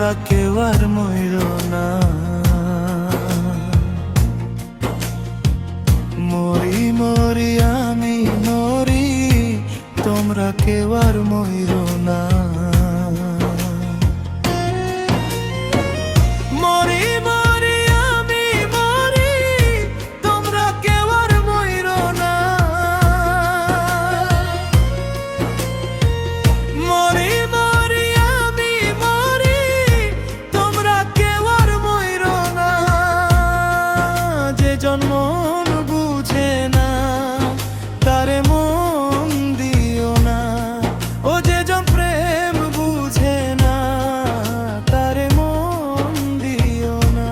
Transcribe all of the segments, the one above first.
তোমরা কেউ আর মইরো না। মরি মরি আমি মরি, তোমরা কেউ আর মইরো না। মরি মরি আমি মরি, তোমরা কেউ আর মইরো না। মরি মরি আমি মরি, তোমরা কেউ আর মইরো না। যে জন্ম বুঝে না তারে মন দিও না। ও যে জন প্রেম বুঝে না তারে মন দিও না।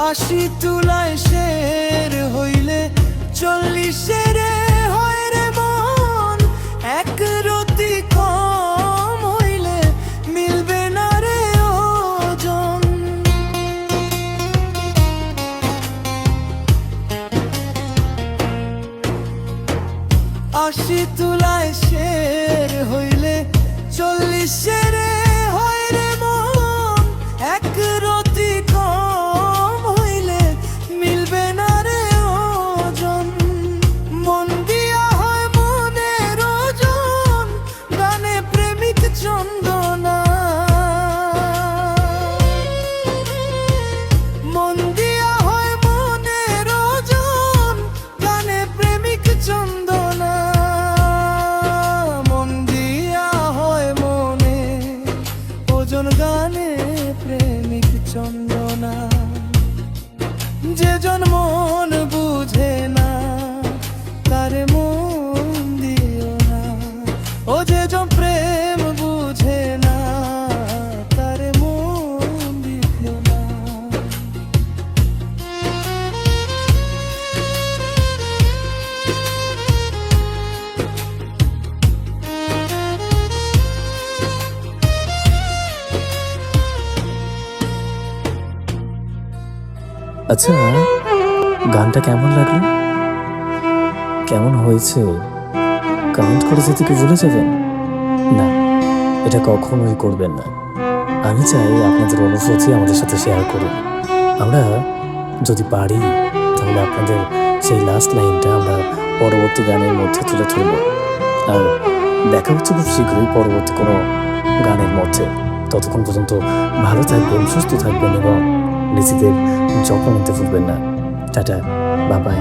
আশি তুলায় শের হইলে 40 হয় রে মন। এক রতি কম হইলে মিলবে না রে ওজন। আশি তুলায় শের হইলে 40 হয় রে মন। এক রতি কম হইলে মিলবে না রে ওজন। মন দিয়া হয় মনের ওজন, গানে প্রেমিক চন্দনা। মন দিয়া হয় মনের ওজন, গানে প্রেমিক চন্দনা। মন দিয়া হয় মনে ওজন, গানে প্রেমিক চন্দনা। যে জন মন বুঝে না তারে মন দিও না। ও যে জন প্রেম বুঝে না তারে মন দিও না। আচ্ছা, গানটা কেমন লাগলো, কেমন হয়েছে কমেন্ট করে যেতে কি ভুলে যাবেন না। এটা কখনোই করবেন না। আমি চাই আপনাদের অনুভূতি আমাদের সাথে শেয়ার করুন। আমরা যদি পারি তাহলে আপনাদের সেই লাস্ট লাইনটা আমরা পরবর্তী গানের মধ্যে তুলে ধরব। আর দেখা হচ্ছে খুব শীঘ্রই পরবর্তী কোনো গানের মধ্যে। ততক্ষণ পর্যন্ত ভালো থাকবেন, সুস্থ থাকবেন এবং নিজেদের যত্ন নিতে ভুলবেন না। Tata, bye bye.